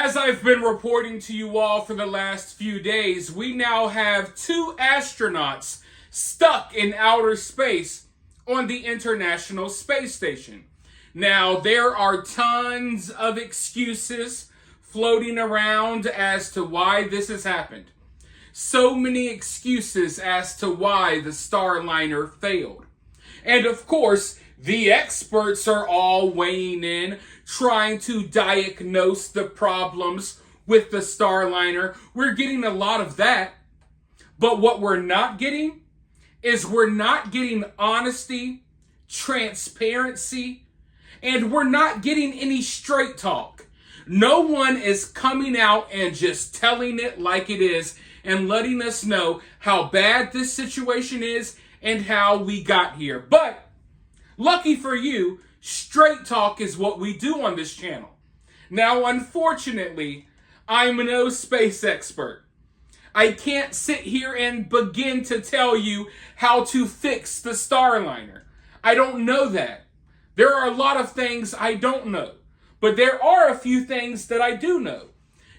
As I've been reporting to you all for the last few days, we now have 2 astronauts stuck in outer space on the International Space Station. Now, there are tons of excuses floating around as to why this has happened. So many excuses as to why the starliner failed. And of course, the experts are all weighing in, trying to diagnose the problems with the starliner. We're getting a lot of that. But what we're not getting is we're not getting honesty, transparency, and we're not getting any straight talk. No one is coming out and just telling it like it is and letting us know how bad this situation is and how we got here. But lucky for you, straight talk is what we do on this channel. Now, unfortunately, I'm no space expert. I can't sit here and begin to tell you how to fix the starliner. I don't know that. There are a lot of things I don't know, but there are a few things that I do know.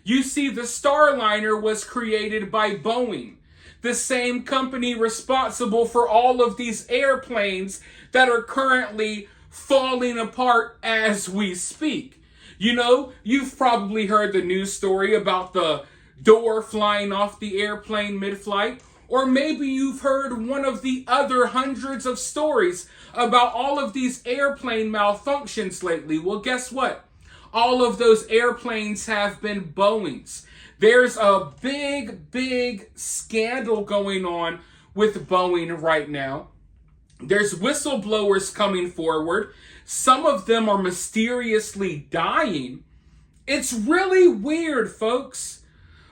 You see, the starliner was created by Boeing, the same company responsible for all of these airplanes that are currently falling apart as we speak. You know, you've probably heard the news story about the door flying off the airplane mid-flight, or maybe you've heard one of the other hundreds of stories about all of these airplane malfunctions lately. Well, guess what? All of those airplanes have been Boeings. There's a big scandal going on with Boeing right now. There's whistleblowers coming forward. Some of them are mysteriously dying. It's really weird, folks.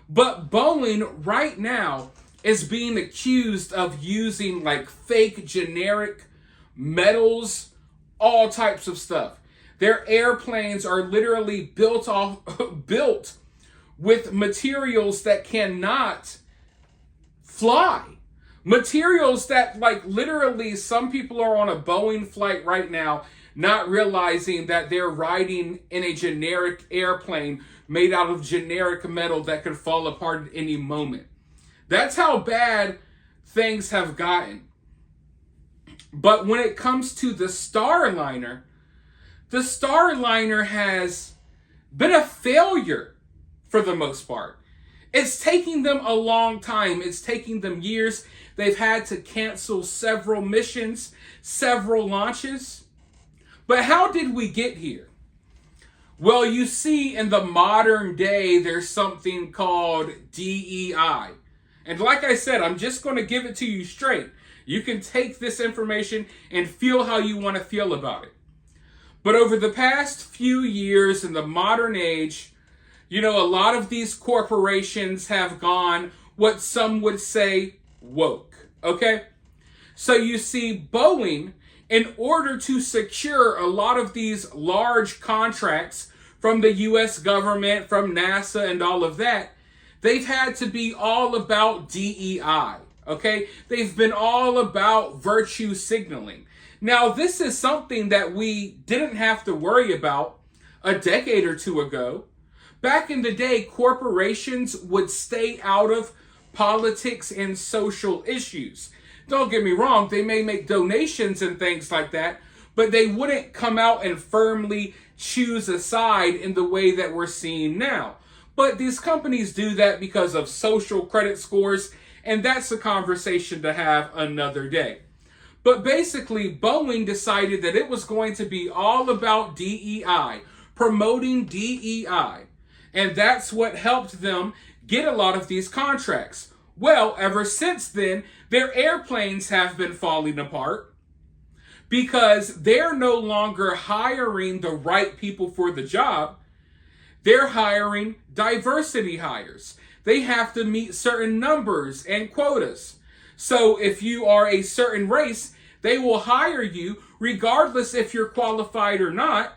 But Boeing right now is being accused of using like fake generic metals, all types of stuff. Their airplanes are literally built with materials that cannot fly. Materials that, like, literally, some people are on a Boeing flight right now not realizing that they're riding in a generic airplane made out of generic metal that could fall apart at any moment. That's how bad things have gotten. But when it comes to the starliner has been a failure for the most part. It's taking them a long time. It's taking them years. They've had to cancel several missions, several launches. But how did we get here? Well, you see, in the modern day, there's something called DEI. And like I said, I'm just going to give it to you straight. You can take this information and feel how you want to feel about it. But over the past few years in the modern age, you know, a lot of these corporations have gone what some would say woke, okay? So you see, Boeing, in order to secure a lot of these large contracts from the U.S. government, from NASA and all of that, they've had to be all about DEI, okay? They've been all about virtue signaling. Now, this is something that we didn't have to worry about a decade or two ago. Back in the day, corporations would stay out of politics and social issues. Don't get me wrong, they may make donations and things like that, but they wouldn't come out and firmly choose a side in the way that we're seeing now. But these companies do that because of social credit scores, and that's a conversation to have another day. But basically, Boeing decided that it was going to be all about DEI, promoting DEI. And that's what helped them get a lot of these contracts. Well, ever since then, their airplanes have been falling apart because they're no longer hiring the right people for the job. They're hiring diversity hires. They have to meet certain numbers and quotas. So if you are a certain race, they will hire you regardless if you're qualified or not.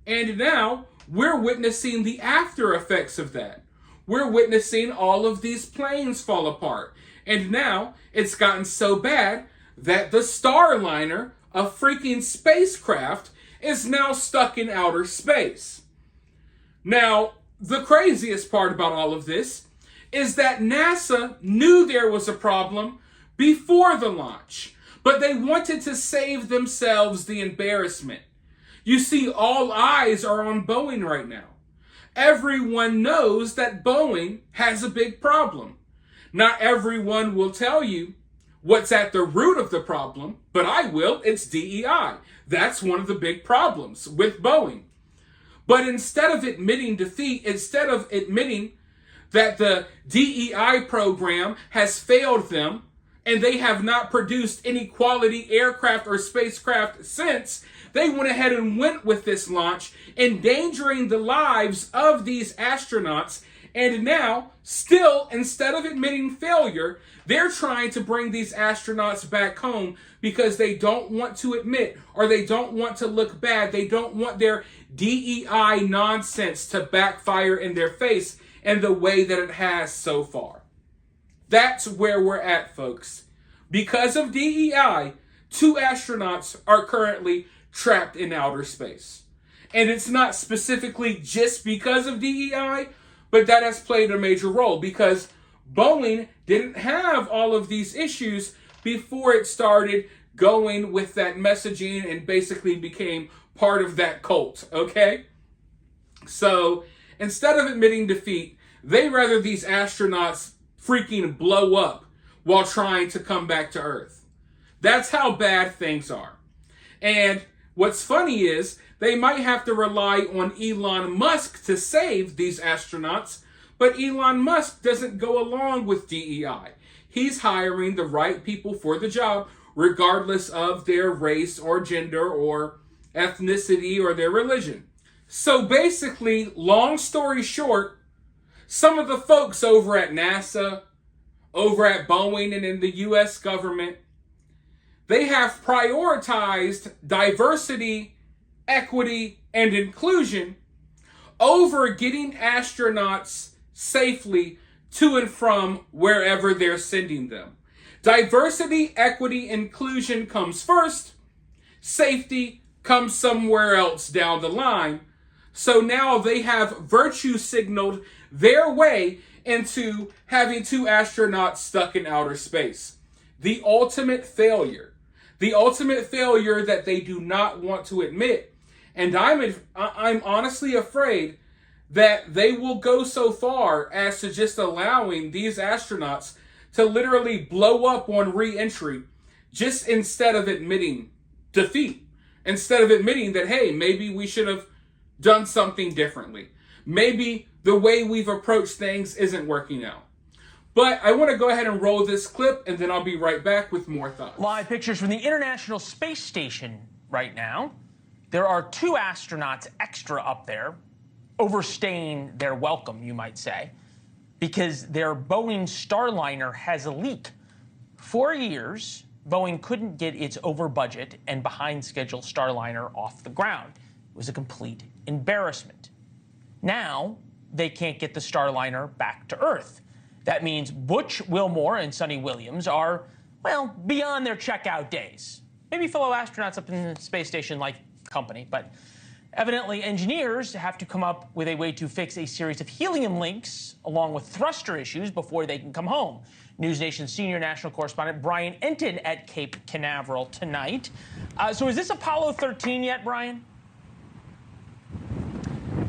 And now we're witnessing the after effects of that. We're witnessing all of these planes fall apart. And now it's gotten so bad that the starliner, a freaking spacecraft, is now stuck in outer space. Now, the craziest part about all of this is that NASA knew there was a problem before the launch, but they wanted to save themselves the embarrassment. You see, all eyes are on Boeing right now. Everyone knows that Boeing has a big problem. Not everyone will tell you what's at the root of the problem, but I will. It's DEI. That's one of the big problems with Boeing. But instead of admitting defeat, instead of admitting that the DEI program has failed them and they have not produced any quality aircraft or spacecraft since, they went ahead and went with this launch, endangering the lives of these astronauts. And now, still, instead of admitting failure, they're trying to bring these astronauts back home because they don't want to admit, or they don't want to look bad. They don't want their DEI nonsense to backfire in their face in the way that it has so far. That's where we're at, folks. Because of DEI, 2 astronauts are currently trapped in outer space. And it's not specifically just because of DEI, but that has played a major role because Boeing didn't have all of these issues before it started going with that messaging and basically became part of that cult, okay? So instead of admitting defeat, they rather these astronauts freaking blow up while trying to come back to Earth. That's how bad things are. And what's funny is they might have to rely on Elon Musk to save these astronauts, but Elon Musk doesn't go along with DEI. He's hiring the right people for the job, regardless of their race or gender or ethnicity or their religion. So basically, long story short, some of the folks over at NASA, over at Boeing, and in the US government, they have prioritized diversity, equity, and inclusion over getting astronauts safely to and from wherever they're sending them. Diversity, equity, inclusion comes first. Safety comes somewhere else down the line. So now they have virtue signaled their way into having 2 astronauts stuck in outer space. The ultimate failure. The ultimate failure that they do not want to admit. And I'm honestly afraid that they will go so far as to just allowing these astronauts to literally blow up on re-entry, just instead of admitting defeat. Instead of admitting that, hey, maybe we should have done something differently. Maybe the way we've approached things isn't working out. But I want to go ahead and roll this clip, and then I'll be right back with more thoughts. Live pictures from the International Space Station right now. There are 2 astronauts extra up there, overstaying their welcome, you might say, because their Boeing starliner has a leak. For years, Boeing couldn't get its over-budget and behind-schedule starliner off the ground. It was a complete embarrassment. Now, they can't get the starliner back to Earth. That means Butch Wilmore and Sonny Williams are, well, beyond their checkout days. Maybe fellow astronauts up in the space station like company, but evidently engineers have to come up with a way to fix a series of helium leaks along with thruster issues before they can come home. News Nation's senior national correspondent Brian Enton at Cape Canaveral tonight. So is this Apollo 13 yet, Brian?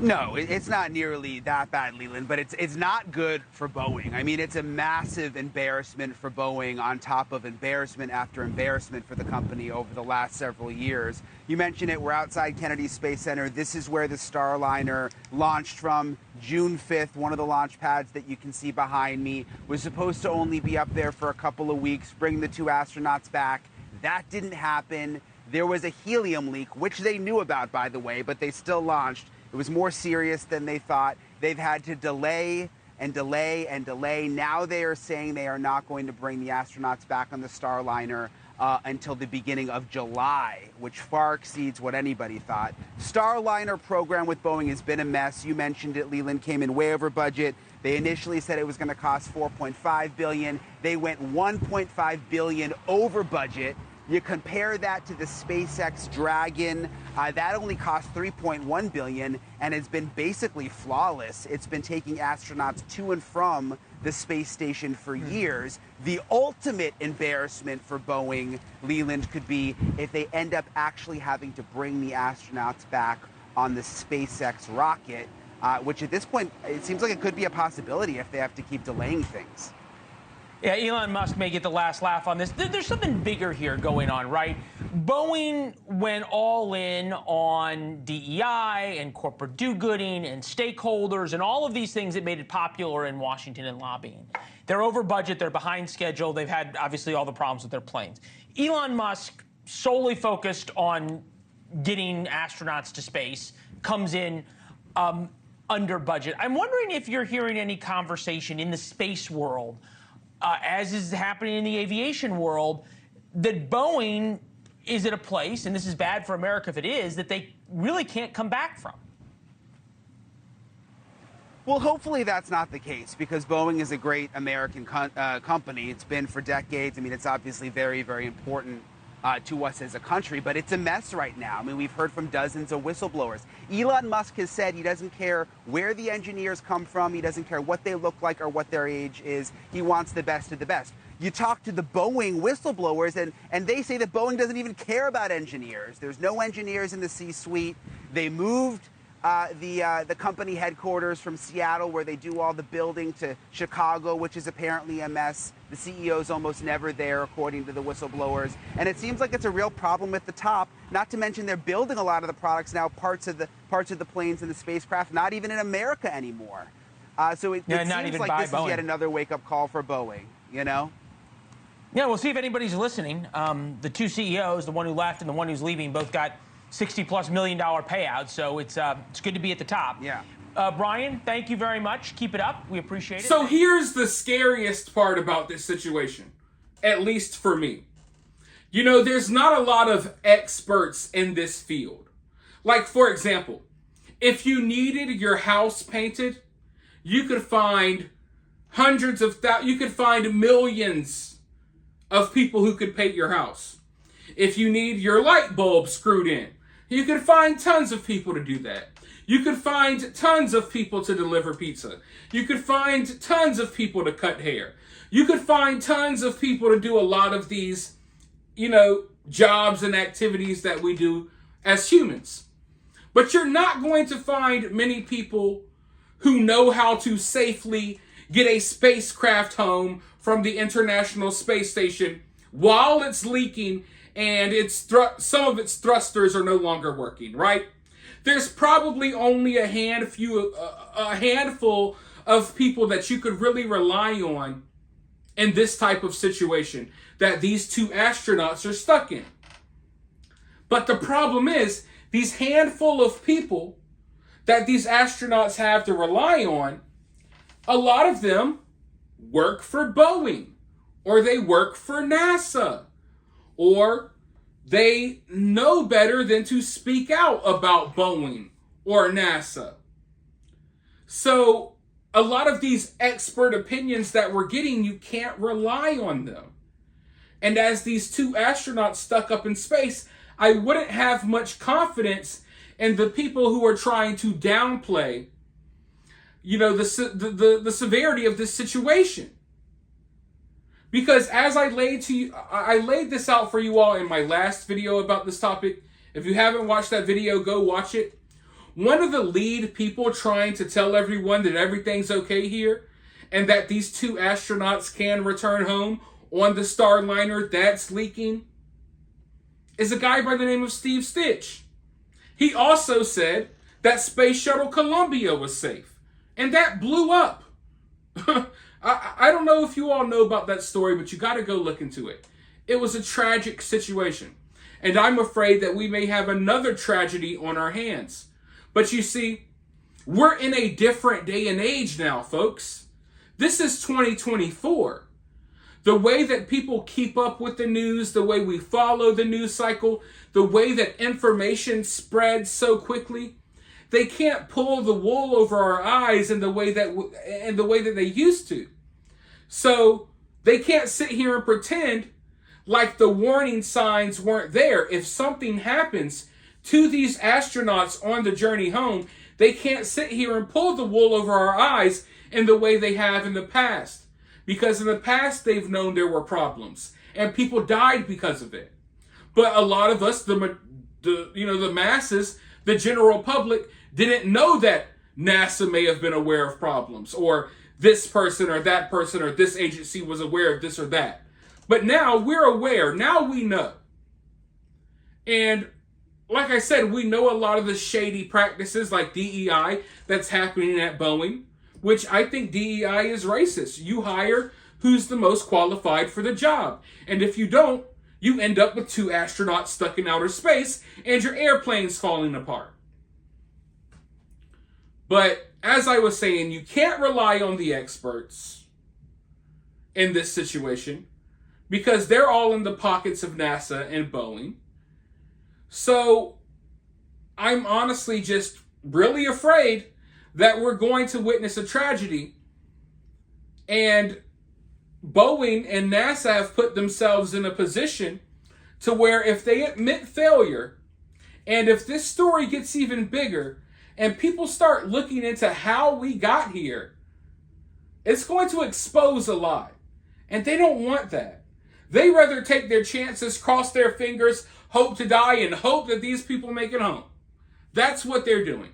No, it's not nearly that bad, Leland, but it's not good for Boeing. I mean, it's a massive embarrassment for Boeing on top of embarrassment after embarrassment for the company over the last several years. You mentioned it, we're outside Kennedy Space Center. This is where the Starliner launched from June 5th. One of the launch pads that you can see behind me was supposed to only be up there for a couple of weeks, bring the 2 astronauts back. That didn't happen. There was a helium leak, which they knew about, by the way, but they still launched. It was more serious than they thought. They've had to delay and delay and delay. Now they are saying they are not going to bring the astronauts back on the Starliner until the beginning of July, which far exceeds what anybody thought. Starliner program with Boeing has been a mess. You mentioned it, Leland, came in way over budget. They initially said it was going to cost $4.5 billion. They went $1.5 billion over budget. You compare that to the SpaceX Dragon, that only cost $3.1 billion and has been basically flawless. It's been taking astronauts to and from the space station for years. The ultimate embarrassment for Boeing, Leland, could be if they end up actually having to bring the astronauts back on the SpaceX rocket, which at this point, it seems like it could be a possibility if they have to keep delaying things. Yeah, Elon Musk may get the last laugh on this. There's something bigger here going on, right? Boeing went all in on DEI and corporate do-gooding and stakeholders and all of these things that made it popular in Washington and lobbying. They're over budget, they're behind schedule, they've had obviously all the problems with their planes. Elon Musk, solely focused on getting astronauts to space, comes in under budget. I'm wondering if you're hearing any conversation in the space world, as is happening in the aviation world, that Boeing is at a place, and this is bad for America if it is, that they really can't come back from. Well, hopefully that's not the case, because Boeing is a great American company. It's been for decades. I mean, it's obviously very, very important to us as a country, but it's a mess right now. I mean, we've heard from dozens of whistleblowers. Elon Musk has said he doesn't care where the engineers come from. He doesn't care what they look like or what their age is. He wants the best of the best. You talk to the Boeing whistleblowers, and they say that Boeing doesn't even care about engineers. There's no engineers in the C-suite. They moved the company headquarters from Seattle, where they do all the building, to Chicago, which is apparently a mess. The CEO's almost never there, according to the whistleblowers. And it seems like it's a real problem at the top, not to mention they're building a lot of the products now, parts of the planes and the spacecraft, not even in America anymore. So it seems like this is yet another wake-up call for Boeing, you know? Yeah, we'll see if anybody's listening. The two CEOs, the one who left and the one who's leaving, both got $60+ million payouts, so it's good to be at the top. Yeah. Brian, thank you very much. Keep it up. We appreciate it. So here's the scariest part about this situation, at least for me. You know, there's not a lot of experts in this field. Like, for example, if you needed your house painted, you could find you could find millions of people who could paint your house. If you need your light bulb screwed in, you could find tons of people to do that. You could find tons of people to deliver pizza. You could find tons of people to cut hair. You could find tons of people to do a lot of these, you know, jobs and activities that we do as humans. But you're not going to find many people who know how to safely get a spacecraft home from the International Space Station while it's leaking and some of its thrusters are no longer working, right? There's probably only a handful of people that you could really rely on in this type of situation that these two astronauts are stuck in. But the problem is, these handful of people that these astronauts have to rely on, a lot of them work for Boeing, or they work for NASA, or they know better than to speak out about Boeing or NASA. So a lot of these expert opinions that we're getting, you can't rely on them. And as these two astronauts stuck up in space, I wouldn't have much confidence in the people who are trying to downplay, you know, the severity of this situation. Because as I laid this out for you all in my last video about this topic. If you haven't watched that video, go watch it. One of the lead people trying to tell everyone that everything's okay here and that these two astronauts can return home on the starliner that's leaking is a guy by the name of Steve Stitch. He also said that Space Shuttle Columbia was safe, and that blew up. I don't know if you all know about that story, but you got to go look into it. It was a tragic situation, and I'm afraid that we may have another tragedy on our hands. But you see, we're in a different day and age now, folks. This is 2024. The way that people keep up with the news, the way we follow the news cycle, the way that information spreads so quickly, they can't pull the wool over our eyes in the way that they used to. So they can't sit here and pretend Like the warning signs weren't there. If something happens to these astronauts on the journey home, they can't sit here and pull the wool over our eyes in the way they have in the past. Because in the past, they've known there were problems and people died because of it. But a lot of us, the masses, the general public, didn't know that NASA may have been aware of problems, or this person or that person or this agency was aware of this or that. But now we're aware. Now we know. And like I said, we know a lot of the shady practices like DEI that's happening at Boeing, which I think DEI is racist. You hire who's the most qualified for the job. And if you don't, you end up with 2 astronauts stuck in outer space and your airplane's falling apart. But as I was saying, you can't rely on the experts in this situation because they're all in the pockets of NASA and Boeing. So I'm honestly just really afraid that we're going to witness a tragedy, and Boeing and NASA have put themselves in a position to where if they admit failure, and if this story gets even bigger, and people start looking into how we got here, it's going to expose a lie. And they don't want that. They rather take their chances, cross their fingers, hope to die, and hope that these people make it home. That's what they're doing.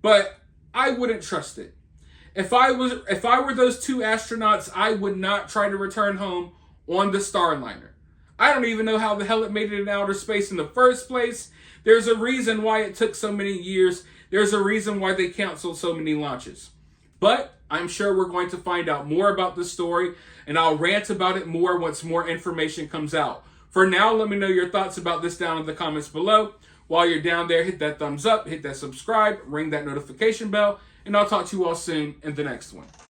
But I wouldn't trust it. If I were those 2 astronauts, I would not try to return home on the starliner. I don't even know how the hell it made it in outer space in the first place. There's a reason why it took so many years. There's a reason why they canceled so many launches. But I'm sure we're going to find out more about this story, and I'll rant about it more once more information comes out. For now, let me know your thoughts about this down in the comments below. While you're down there, hit that thumbs up, hit that subscribe, ring that notification bell, and I'll talk to you all soon in the next one.